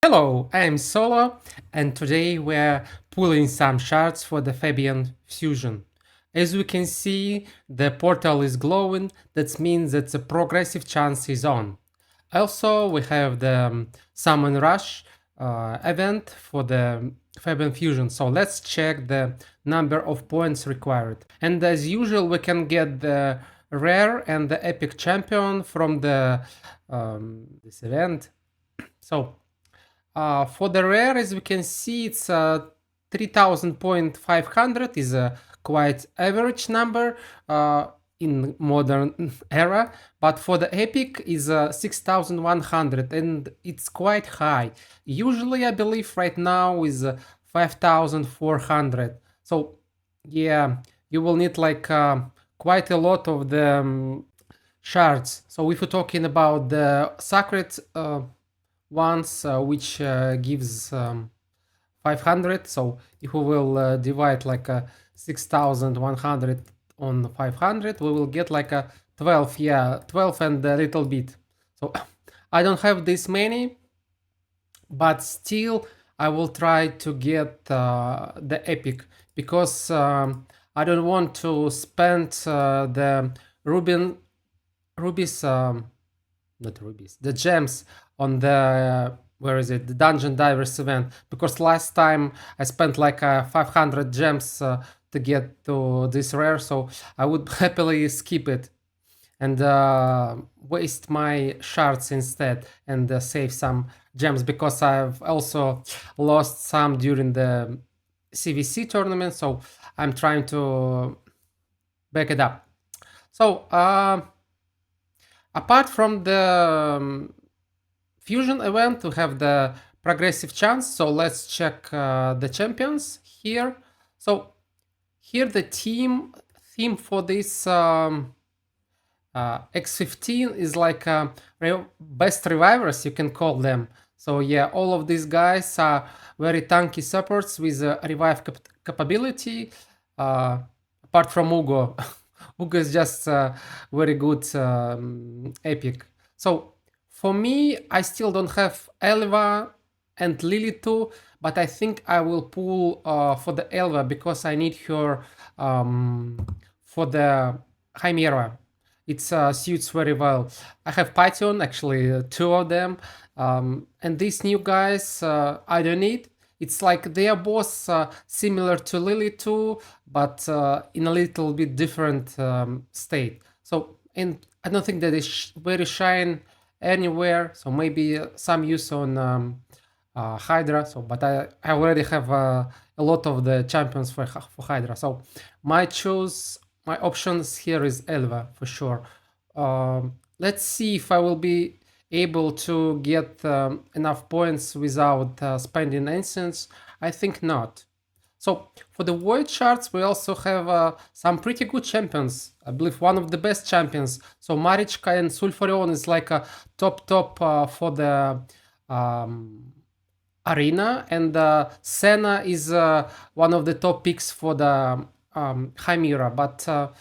Hello, I'm Solo, and today we're pulling some shards for the Fabian fusion. As we can see, the portal is glowing, that means that the progressive chance is on. Also, we have the Summon Rush event for the Fabian fusion, so let's check the number of points required. And as usual, we can get the rare and the epic champion from this event. So for the rare, as we can see, it's 3000.500 is a quite average number in modern era, but for the epic is 6100 and it's quite high. Usually, I believe right now is 5400. So yeah, you will need like quite a lot of the shards. So if we're talking about the sacred ones, which gives 500. So if we will divide like 6100 on 500, we will get like a 12. Yeah, 12 and a little bit. So I don't have this many, but still I will try to get the epic because I don't want to spend the rubies, not rubies, the gems on the where is it, the dungeon divers event, because last time I spent like 500 gems to get to this rare, so I would happily skip it and waste my shards instead and save some gems, because I've also lost some during the CVC tournament, so I'm trying to back it up. So apart from the fusion event, we have the progressive chance. So let's check the champions here. So here the theme for this X15 is like best revivers, you can call them. So yeah, all of these guys are very tanky supports with revive capability. Apart from Ugo, Ugo is just very good epic. So for me, I still don't have Elva and Lily too, but I think I will pull for the Elva because I need her for the Chimera. It suits very well. I have Python, actually, two of them. And these new guys, I don't need. It's like they are both similar to Lily too, but in a little bit different state. So, and I don't think that they very shine anywhere. So maybe some use on Hydra. So, but I already have a lot of the champions for Hydra. So my options here is Elva for sure. Let's see if I will be able to get enough points without spending incense. I think not. So for the void shards, we also have some pretty good champions. I believe one of the best champions. So Marichka and Sulfurion is like a top for the arena, and Senna is one of the top picks for the Chimera. But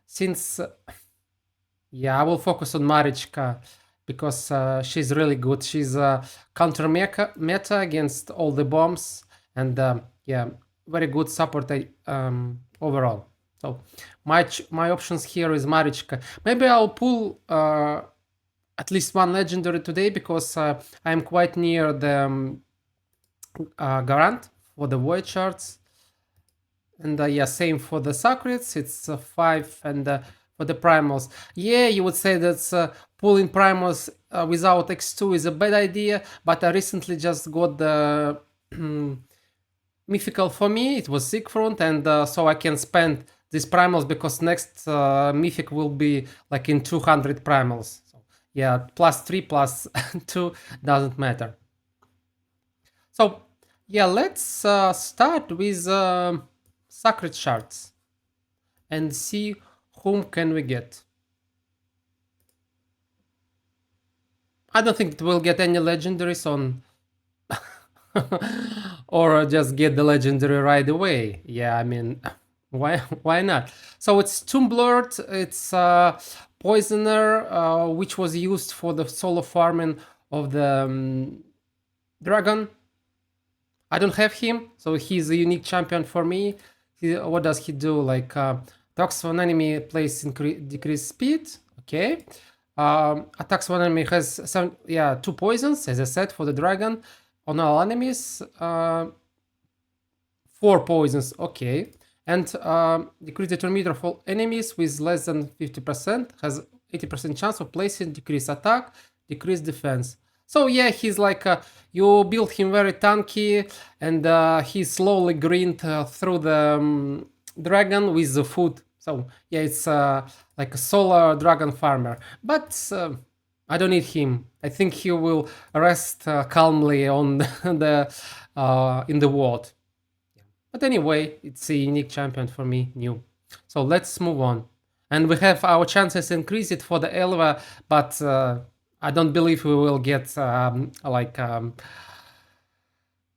since yeah, I will focus on Marichka because she's really good. She's counter meta against all the bombs, and yeah, very good support overall. So my options here is Marichka. Maybe I'll pull at least one legendary today because I'm quite near the Garant for the void shards. And yeah, same for the sacreds, it's 5, and for the primals. Yeah, you would say that pulling primals without X2 is a bad idea, but I recently just got the mythical for me, it was Siegfried, and so I can spend these primals because next mythic will be like in 200 primals. So yeah, plus 3 plus 2 doesn't matter. So yeah, let's start with sacred shards and see whom can we get. I don't think it will get any legendaries on or just get the legendary right away. Yeah, I mean, why not? So it's Tomblord, it's Poisoner, which was used for the solo farming of the dragon. I don't have him, so he's a unique champion for me. What does he do? Like attacks one enemy, place decrease speed. Okay. Attacks one enemy has two poisons, as I said, for the dragon. On all enemies, 4 poisons. Okay. And decrease the turn meter for enemies with less than 50%. Has 80% chance of placing decrease attack, decrease defense. So yeah, he's like you build him very tanky, and he slowly grind through the dragon with the food. So yeah, it's like a solar dragon farmer. But I don't need him. I think he will rest calmly on the in the world. But anyway, it's a unique champion for me, new. So let's move on. And we have our chances increased for the Elva, but I don't believe we will get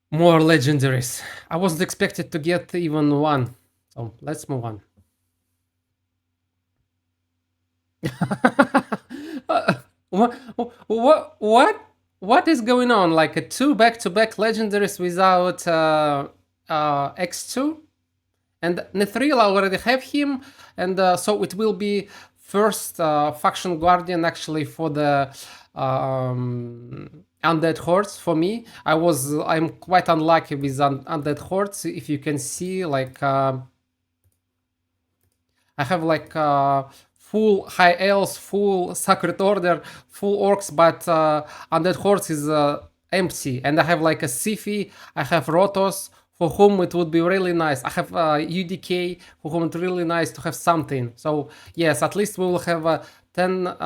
more legendaries. I wasn't expected to get even one. So let's move on. What is going on? Like a 2 back-to-back legendaries without X2? And Nethril already have him, and so it will be first faction guardian actually for the undead hordes for me. I'm quite unlucky with undead hordes. If you can see, like I have like full high elves, full sacred order, full orcs, but undead hordes is empty, and I have like a Sifi, I have Rotos, for whom it would be really nice. I have UDK, for whom it's really nice to have something. So yes, at least we will have a 10%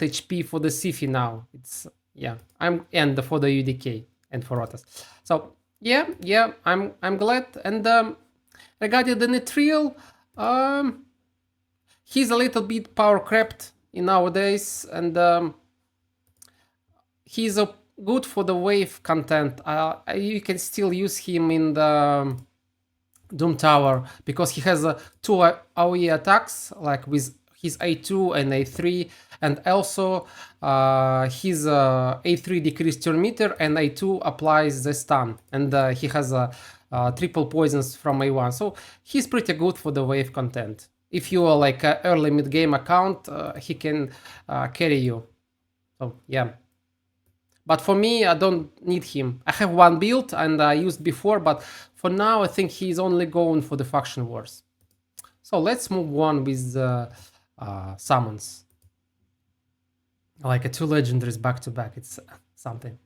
HP for the Sifi now. It's and for the UDK and for Rotos. So yeah, I'm glad. And regarding the Nitril, he's a little bit power crept in nowadays, and he's good for the wave content. You can still use him in the Doom Tower because he has 2 AoE attacks, like with his A2 and A3, and also his A3 decrease turn meter and A2 applies the stun, and he has triple poisons from A1, so he's pretty good for the wave content. If you are like an early mid game account, he can carry you. So yeah. But for me, I don't need him. I have one build and I used before, but for now, I think he's only going for the faction wars. So let's move on with the summons. Like a 2 legendaries back to back. It's something.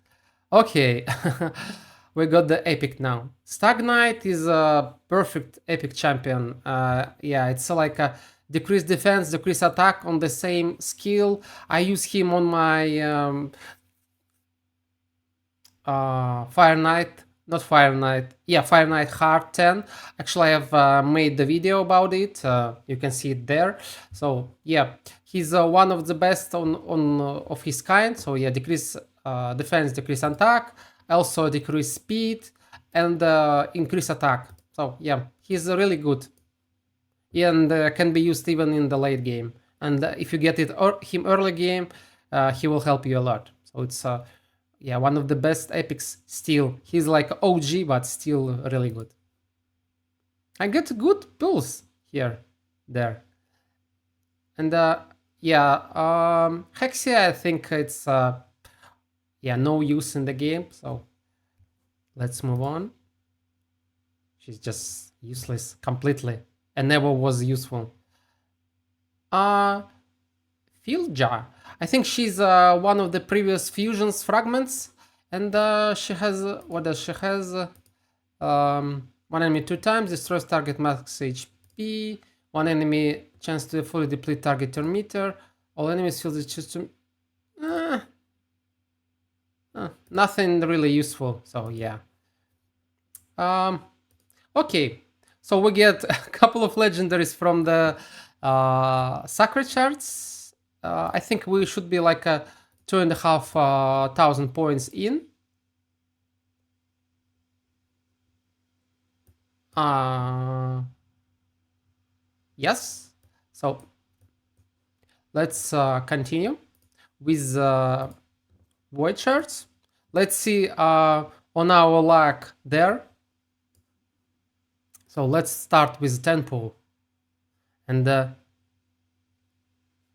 Okay. We got the epic now. Stag Knight is a perfect epic champion. Yeah, it's like a decrease defense, decrease attack on the same skill. I use him on my Fire Knight, not Fire Knight, yeah, Fire Knight Heart 10. Actually, I have made the video about it. You can see it there. So yeah, he's one of the best on of his kind. So yeah, decrease defense, decrease attack, also decrease speed, and increase attack. So yeah, he's really good, and can be used even in the late game. And if you get him early game, he will help you a lot. So it's yeah, one of the best epics still. He's like OG, but still really good. I get good pulls here, there. And yeah, Hexia, I think it's yeah, no use in the game, so let's move on. She's just useless completely and never was useful. Field Jar. I think she's one of the previous fusions fragments, and she has what does she has? One enemy 2 times, destroys target max HP. One enemy chance to fully deplete target turn meter. All enemies feel the choose to. Nothing really useful. So yeah. Okay. So we get a couple of legendaries from the sacred shards. I think we should be like a 2,500 points in. Yes. So let's continue with void shards. let's see on our luck there. So let's start with 10 pool. And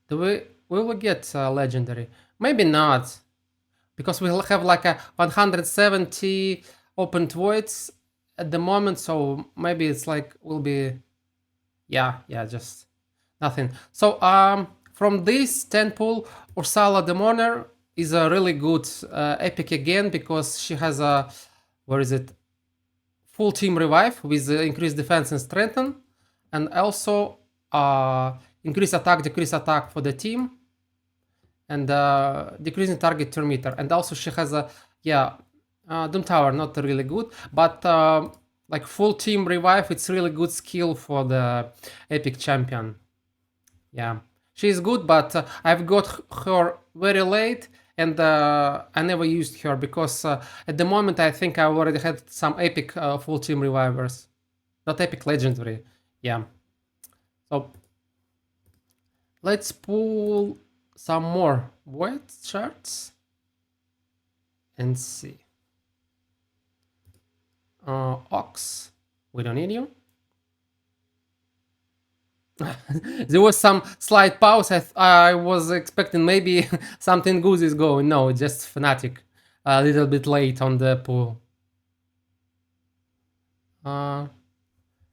do we will get legendary? Maybe not, because we'll have like a 170 opened voids at the moment. So maybe it's like will be, yeah, just nothing. So from this 10 pool, Ursula the Mourner is a really good epic again, because she has a, where is it, full team revive with increased defense and strengthen, and also increase attack, decrease attack for the team, and decreasing target turn meter. And also she has a, Doom Tower, not really good, but like full team revive, it's really good skill for the epic champion. Yeah, she's good, but I've got her very late, and I never used her because at the moment I think I already had some epic full team revivers, not epic legendary. Yeah, so let's pull some more white shards and see. Ox, we don't need you. There was some slight pause. I was expecting maybe something good is going. No, just Fnatic. A little bit late on the pool.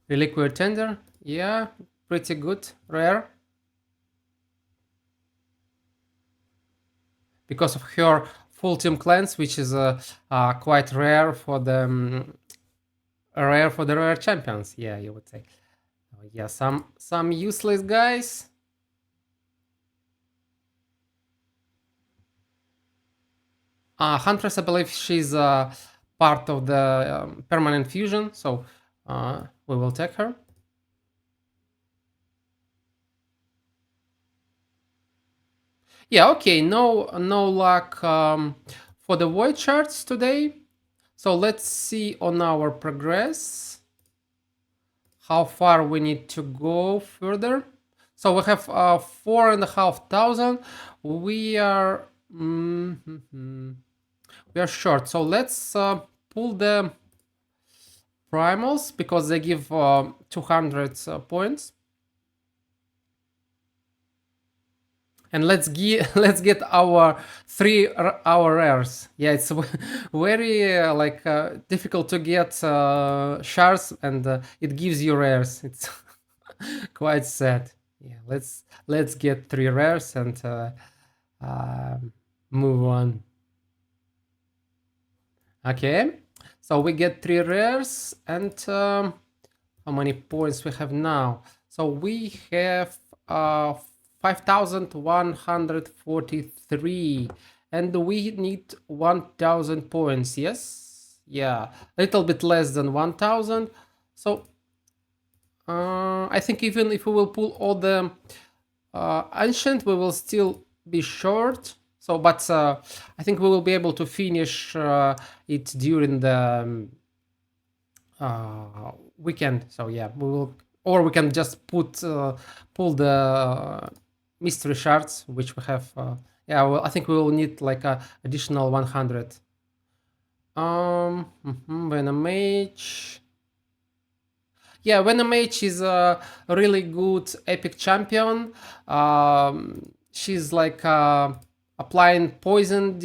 Reliquary Tender. Yeah, pretty good. Rare. Because of her full team cleanse, which is quite rare for the rare champions. Yeah, you would say. Yeah, some useless guys. Huntress, I believe she's part of the permanent fusion, so we will take her. Yeah, okay, no luck for the void shards today. So let's see on our progress how far we need to go further. So we have 4,500. We are we are short. So let's pull the primals because they give 200 points. And let's get our our rares. Yeah, it's very difficult to get shards, and it gives you rares. It's quite sad. Yeah, let's get 3 rares and move on. Okay, so we get 3 rares, and how many points we have now? So we have 5,143, and we need 1,000 points. Yes, yeah, a little bit less than 1,000. So I think even if we will pull all the ancient, we will still be short. So, but I think we will be able to finish it during the weekend. So yeah, we will, or we can just pull the mystery shards, which we have. Yeah, well, I think we will need like a additional 100. Venom Mage. Yeah, Venom Mage is a really good epic champion. She's like applying poison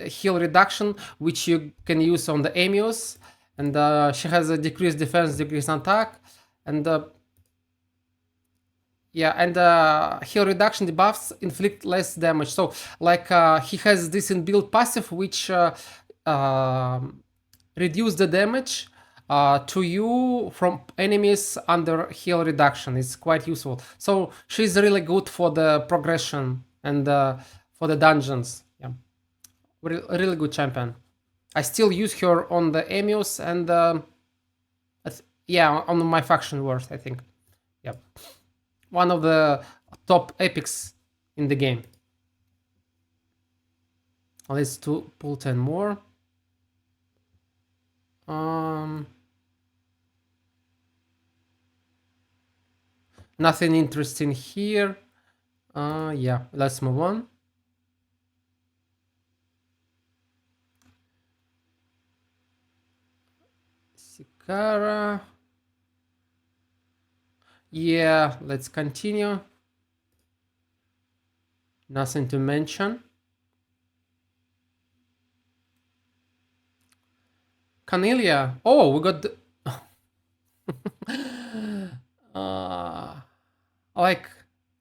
heal reduction, which you can use on the Emios, and she has a decreased defense, decreased attack, and yeah, and heal reduction debuffs inflict less damage. So like he has this inbuilt passive which reduce the damage to you from enemies under heal reduction. It's quite useful. So she's really good for the progression and for the dungeons. Yeah, really good champion. I still use her on the Emios and yeah, on my faction wars, I think. Yeah, one of the top epics in the game. Let's pull 10 more. Nothing interesting here. Yeah, let's move on. Sikara. Yeah, let's continue. Nothing to mention. Canelia. Oh, we got the uh, like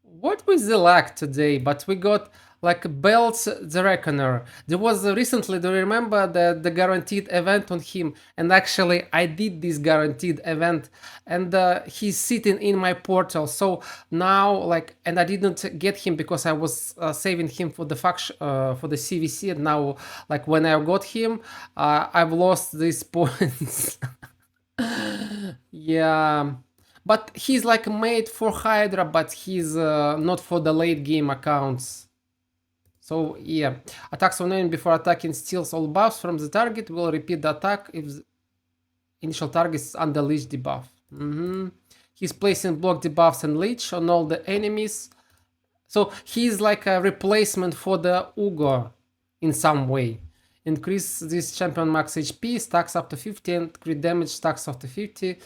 what was the lack today? But we got like Belts the Reckoner. There was recently, do you remember the guaranteed event on him? And actually, I did this guaranteed event, and he's sitting in my portal. So now, like, and I didn't get him because I was saving him for the faction for the CVC. And now, like, when I got him, I've lost these points. Yeah, but he's like made for Hydra, but he's not for the late game accounts. So yeah, attacks on enemy before attacking steals all buffs from the target. Will repeat the attack if the initial target is under leech debuff. He's placing block debuffs and leech on all the enemies. So he's like a replacement for the Ugo in some way. Increase this champion max HP, stacks up to 50, and crit damage stacks up to 50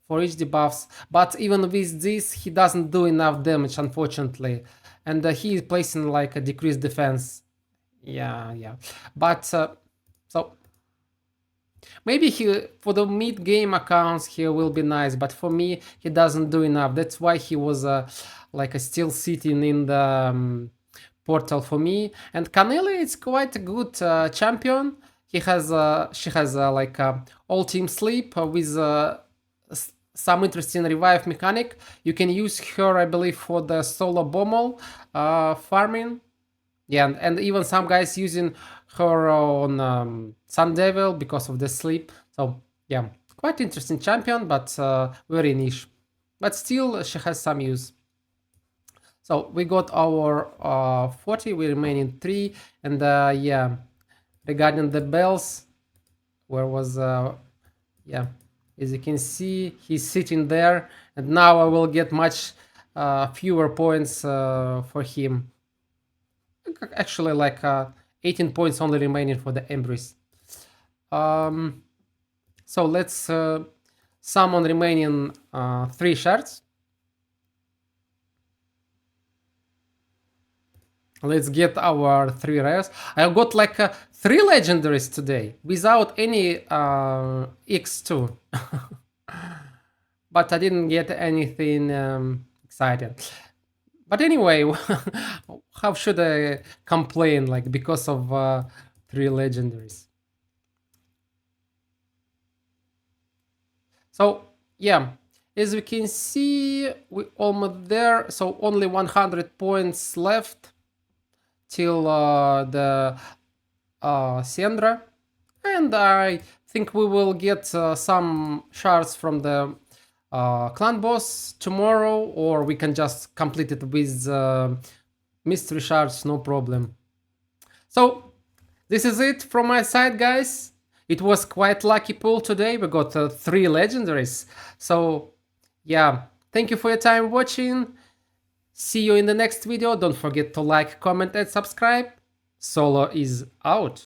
for each debuffs. But even with this, he doesn't do enough damage, unfortunately. And he is placing like a decreased defense. Yeah. But so maybe he for the mid game accounts he will be nice, but for me he doesn't do enough. That's why he was like still sitting in the portal for me. And Canele is quite a good champion. She has like all team sleep with some interesting revive mechanic. You can use her, I believe, for the solo bommel farming. Yeah, and even some guys using her on Sun Devil because of the sleep. So yeah, quite interesting champion, but very niche. But still, she has some use. So we got our 40, we remain in 3. And yeah, regarding the bells, where was, yeah, as you can see, he's sitting there. And now I will get much fewer points for him. Actually, like 18 points only remaining for the Embrace. So let's summon remaining 3 shards. Let's get our 3 rares. I got like 3 legendaries today without any X2. But I didn't get anything exciting. But anyway, how should I complain like because of 3 legendaries? So yeah, as we can see, we almost there. So only 100 points left till the Sandra, and I think we will get some shards from the clan boss tomorrow, or we can just complete it with mystery shards, no problem. So this is it from my side, guys. It was quite lucky pull today. We got 3 legendaries. So yeah, thank you for your time watching. See you in the next video. Don't forget to like, comment and subscribe. Solo is out.